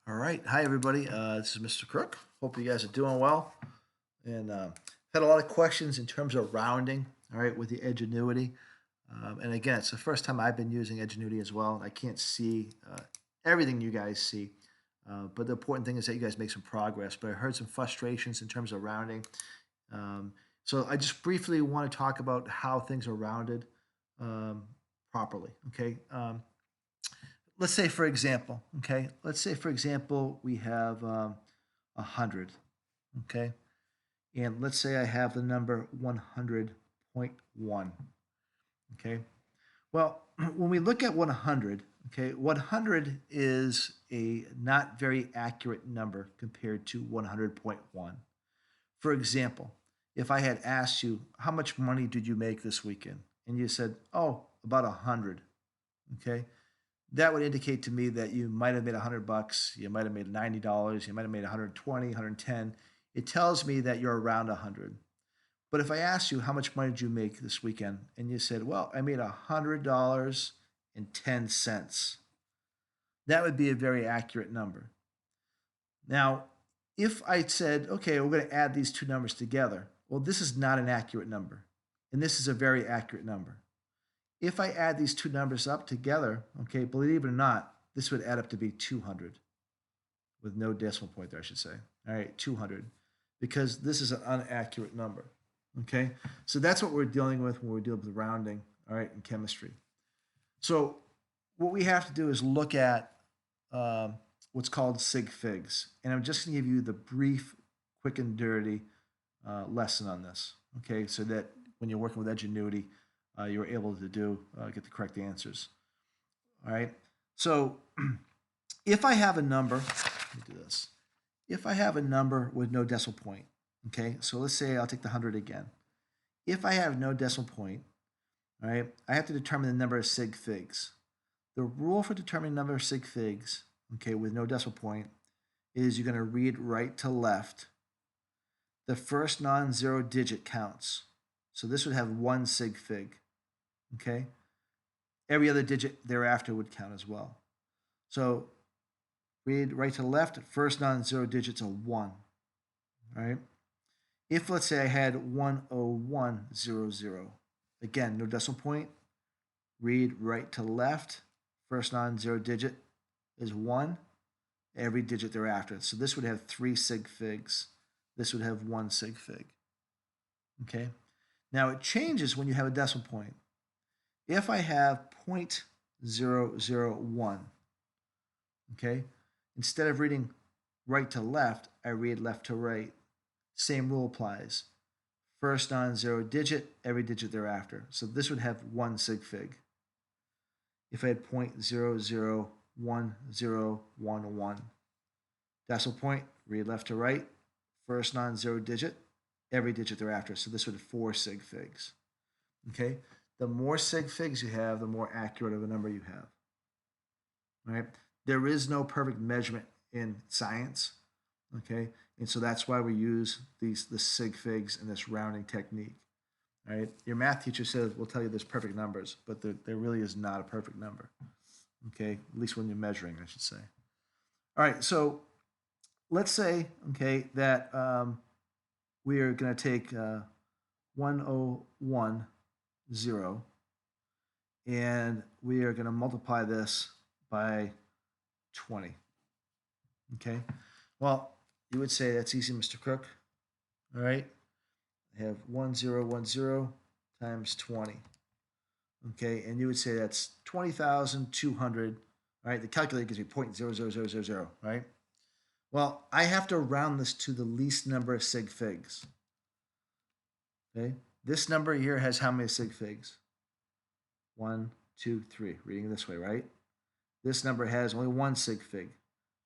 All right. Hi, everybody. This is Mr. Crook. Hope you guys are doing well. And had a lot of questions in terms of rounding, all right, with the Edgenuity. And again, it's the first time I've been using Edgenuity as well. I can't see everything you guys see. But the important thing is that you guys make some progress. But I heard some frustrations in terms of rounding. Um, so I just briefly want to talk about how things are rounded um, properly. Okay. Let's say for example, okay, let's say for example we have 100, okay, and let's say I have the number 100.1, okay. Well, when we look at 100, okay, 100 is a not very accurate number compared to 100.1. For example, if I had asked you how much money did you make this weekend, and you said, oh, about 100, okay, that would indicate to me that you might have made $100, you might have made $90, you might have made 120, 110. It tells me that you're around 100. But if I asked you how much money did you make this weekend, and you said, well, I made $100.10, that would be a very accurate number. Now, if I said, okay, we're going to add these two numbers together, well, this is not an accurate number, and this is a very accurate number. If I add these two numbers up together, okay, believe it or not, this would add up to be 200 with no decimal point there, I should say. All right, 200, because this is an inaccurate number. Okay, so that's what we're dealing with when we're dealing with rounding, all right, in chemistry. So what we have to do is look at what's called sig figs. And I'm just going to give you the brief, quick and dirty lesson on this, okay, so that when you're working with Edgenuity, you're able to get the correct answers. All right. So if I have a number, let me do this. If I have a number with no decimal point, okay, so let's say I'll take the 100 again. If I have no decimal point, all right, I have to determine the number of sig figs. The rule for determining the number of sig figs, okay, with no decimal point, is you're going to read right to left. The first non-zero digit counts. So this would have one sig fig, okay? Every other digit thereafter would count as well. So read right to left, first non-zero digit's a 1, all right? If, let's say, I had 10100, again, no decimal point, read right to left, first non-zero digit is 1, every digit thereafter. So this would have 3 sig figs. This would have 1 sig fig, okay? Now it changes when you have a decimal point. If I have 0.001, okay, instead of reading right to left, I read left to right. Same rule applies. First non-zero digit, every digit thereafter. So this would have 1 sig fig. If I had 0.001011, decimal point, read left to right, first non-zero digit, every digit thereafter. So this would have 4 sig figs. Okay? The more sig figs you have, the more accurate of a number you have. Right? There is no perfect measurement in science. Okay? And so that's why we use the sig figs and this rounding technique. Right? Your math teacher says will tell you there's perfect numbers, but there really is not a perfect number. Okay? At least when you're measuring, I should say. All right, so let's say, okay, that we are going to take 1010 and we are going to multiply this by 20. Okay. Well, you would say that's easy, Mr. Crook. All right. I have 1010 times 20. Okay. And you would say that's 20,200. All right. The calculator gives me 0.00000. Right. Well, I have to round this to the least number of sig figs. Okay. This number here has how many sig figs? 1, 2, 3. Reading this way, right? This number has only 1 sig fig.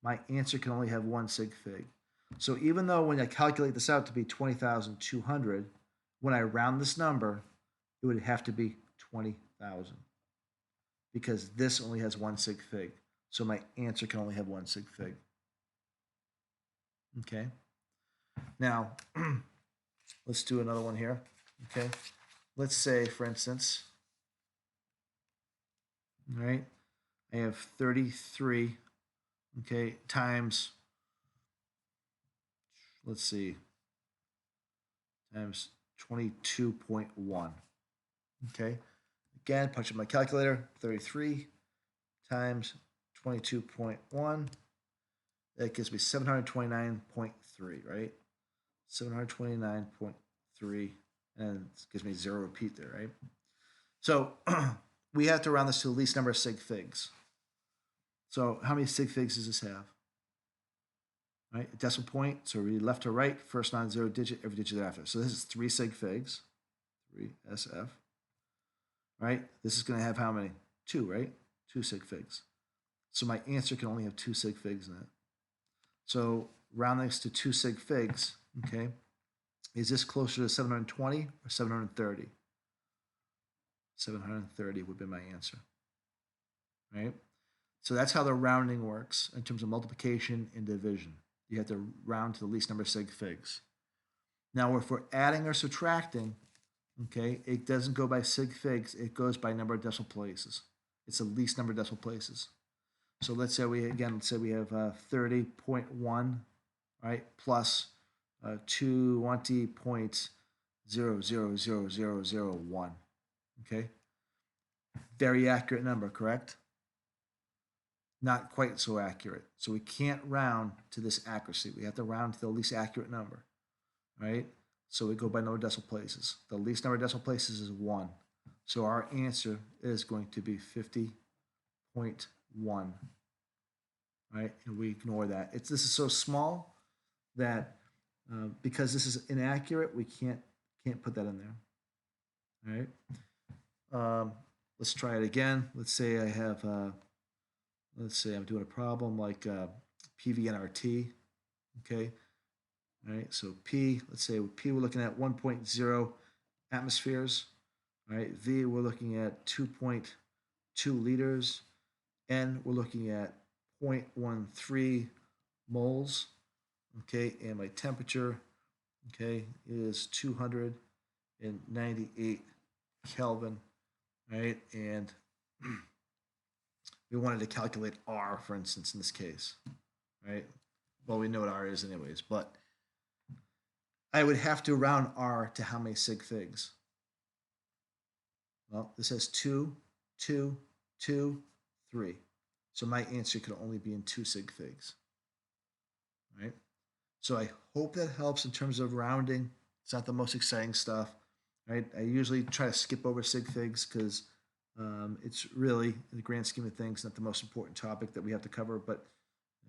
My answer can only have 1 sig fig. So even though when I calculate this out to be 20,200, when I round this number, it would have to be 20,000 because this only has 1 sig fig. So my answer can only have 1 sig fig. Okay. Now, let's do another one here. Okay. Let's say, for instance, all right, I have 33 okay, times, let's see, times 22.1. Okay, again, punch in my calculator, 33 times 22.1. That gives me 729.3, right? 729.3, and it gives me zero repeat there, right? So we have to round this to the least number of sig figs. So how many sig figs does this have? Right, a decimal point. So we read left to right, first non-zero digit, every digit after. So this is 3 sig figs, 3 SF. Right, this is going to have how many? 2, right? 2 sig figs. So my answer can only have 2 sig figs in it. So round this to 2 sig figs, okay? Is this closer to 720 or 730? 730 would be my answer, right? So that's how the rounding works in terms of multiplication and division. You have to round to the least number of sig figs. Now, if we're adding or subtracting, okay, it doesn't go by sig figs, it goes by number of decimal places. It's the least number of decimal places. So let's say we have 30.1, right, plus 20.000001. Okay, very accurate number, correct? Not quite so accurate. So we can't round to this accuracy. We have to round to the least accurate number, right? So we go by number of decimal places. The least number of decimal places is 1. So our answer is going to be 50.1, right? And we ignore that. This is so small that because this is inaccurate, we can't put that in there. All right. Let's try it again. Let's say I have, let's say I'm doing a problem like PVNRT. Okay. All right. So P, let's say with P, we're looking at 1.0 atmospheres. All right. V, we're looking at 2.2 liters. N, we're looking at 0.13 moles. Okay. And my temperature, okay, is 298 Kelvin. Right. And we wanted to calculate R, for instance, in this case. Right. Well, we know what R is anyways, but I would have to round R to how many sig figs? Well, this has 2, 2, 2, 3. So my answer could only be in 2 sig figs. Right? So I hope that helps in terms of rounding. It's not the most exciting stuff. Right? I usually try to skip over sig figs because it's really, in the grand scheme of things, not the most important topic that we have to cover. But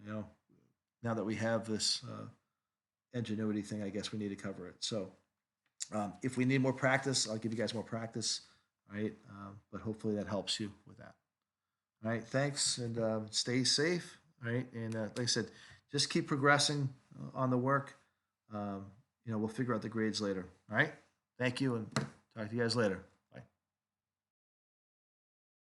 now that we have this ingenuity thing, I guess we need to cover it. So if we need more practice, I'll give you guys more practice. Right? But hopefully that helps you with that. All right. Thanks, and stay safe. All right. And like I said, just keep progressing on the work. We'll figure out the grades later. All right. Thank you, and talk to you guys later.